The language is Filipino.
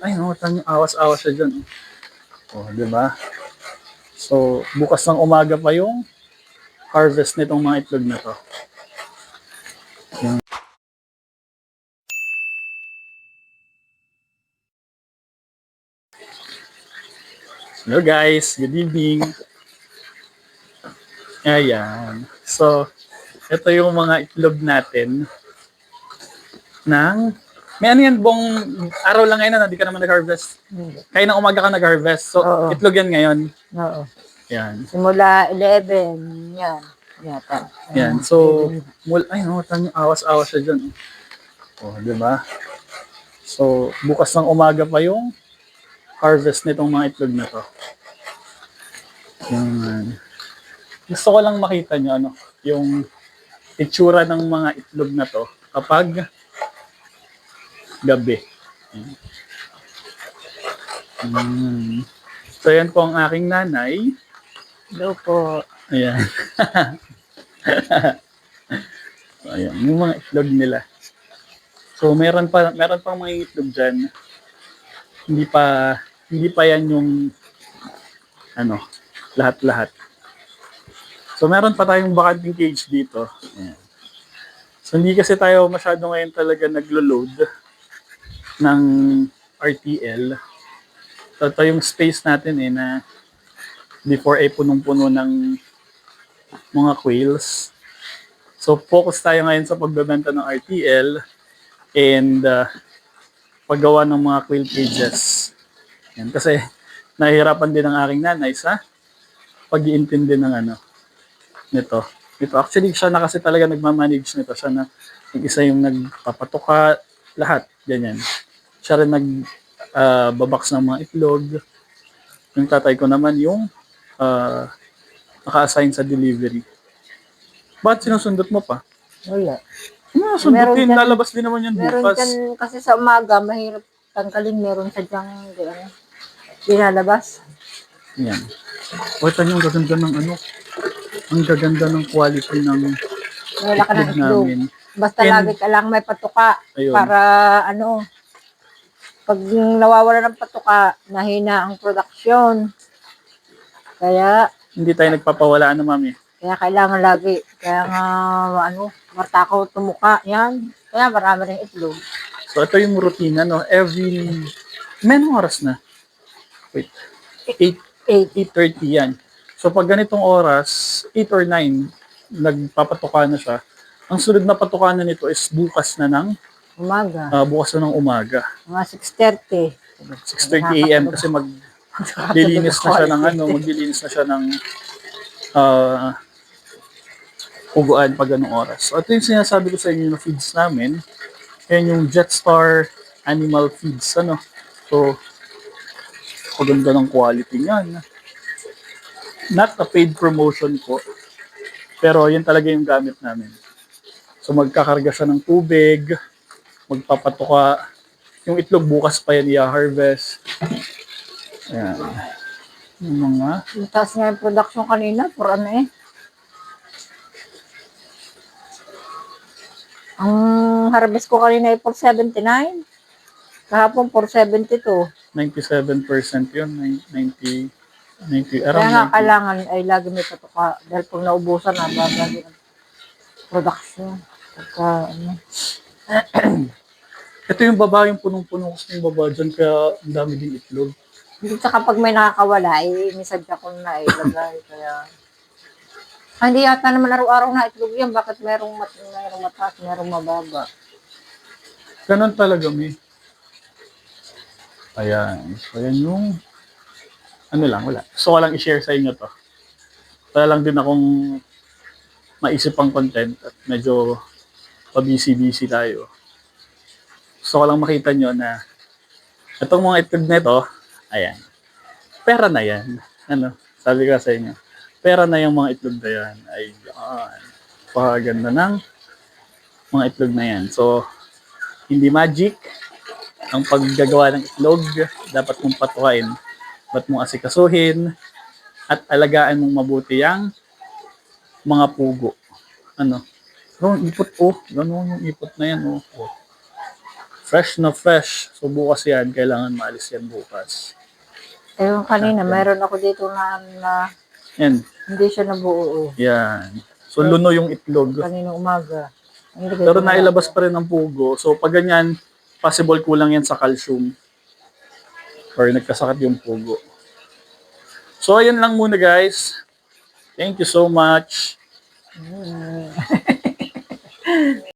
Ay, no, tang awas-awas siya dyan. Oh, di ba? So, bukas ng umaga pa yung harvest nitong mga itlog na to. Yung... Hello guys, good evening. Ayan. So, ito yung mga itlog natin ng... May ano yan, buong araw lang ngayon na hindi ka naman nag-harvest. Kaya ng umaga ka nag-harvest. So, Oo. itlog yan ngayon. Oo. Yan. Simula 11, yan. Yata. Yan. So, ay no, tang awas-awas siya dyan. Oh, di ba? So, bukas ng umaga pa yung harvest nitong mga itlog na to. Yan. Gusto ko lang makita nyo, ano, yung itsura ng mga itlog na to kapag gabi. So, yan po ang aking nanay. Hello po. Ayan. So, ayan, yung mga itlog nila. So, meron pang mga itlog dyan. Hindi pa yan yung ano, lahat-lahat. So, meron pa tayong vacanting cage dito. Ayan. So, hindi kasi tayo masyado ngayon talaga naglo-load ng RTL. So, ito yung space natin na before ay punong-puno ng mga quails. So, focus tayo ngayon sa pagbebenta ng RTL and paggawa ng mga quail cages. Yan, kasi nahihirapan din ang aking nanay sa pag-iintindi ng nito. Actually, siya na kasi talaga nagmamanage nito. Siya na isa yung nagpapatuka, lahat, ganyan. Siya rin babaks ng mga itlog. Yung tatay ko naman yung naka-assign sa delivery. Bakit sinusundot mo pa? Wala. Sundutin, lalabas din naman yan Meron bukas. dyan kasi sa umaga, mahirap tanggalin. Meron sa dyang dinalabas. Yan. O, ito yung gaganda ng ang gaganda ng quality ng Wala ka ng itlog. namin. Basta lagi ka lang may patuka. Ayun. Para pag nawawala ng patuka, mahina ang production. Kaya, Hindi tayo nagpapawala mami. kaya kailangan lagi. Kaya nga, martakaw tumuka. Yan. Kaya marami rin itlog. So, ito yung routine, may anong oras na? Wait. 8:30 yan. So, pag ganitong oras, 8 or 9, nagpapatuka na siya. Ang sunod na patukanan nito is bukas na ng Umaga. bukas na ng umaga. Mga 6:30. 6:30 AM kasi maglilinis na siya ng maglilinis na siya ng uguan pag ganung oras. So, ito yung sinasabi ko sa inyo na feeds namin. Yan yung Jetstar Animal Feeds. So, maganda ng quality niyan. Not a paid promotion po. Pero yan talaga yung gamit namin. So, magkakarga siya ng tubig, magpapatuka. Yung itlog bukas pa yan i-harvest. Ayan. Yung mga... Yung taas nga yung production kanina, for Ang harvest ko kanina ay 479. Kahapon 472. 97% yun. 90, Kaya nga kailangan ay lagi may patuka. Dahil pag naubusan na, babagi ng production. Pagka, Ito yung baba, yung punong-puno kasi yung baba dyan, kaya ang dami din itlog. Hindi sa kapag may nakakawala, misadya ko na ilagay. Kaya, hindi yata naman araw-araw na itlog yan. Bakit merong mataas, merong mababa? Ganon talaga, may. Ayan. So, yan yung wala. Gusto ko lang i-share sa inyo to. Wala lang din akong maisip pang content at medyo pa-busy tayo. Gusto ko lang makita nyo na itong mga itlog na ito, ayan, pera na yan. Sabi ko sa inyo, pera na yung mga itlog na yan. Ayan, paganda ng mga itlog na yan. So, hindi magic ang paggagawa ng itlog. Dapat mong patukain. Dapat mong asikasuhin at alagaan mong mabuti ang mga pugo. Yung ipot, gano'n yung ipot na yan, Fresh na fresh. So bukas yan, kailangan maalis yan bukas. Eh, yung kanina, mayroon ako dito na Yan, hindi siya nabuo. yan. So luno yung itlog. Kaninang umaga. Hindi Pero nailabas pa rin ang pugo. So pag ganyan, possible kulang yan sa calcium. Or nagkasakit yung pugo. So ayun lang muna guys. Thank you so much.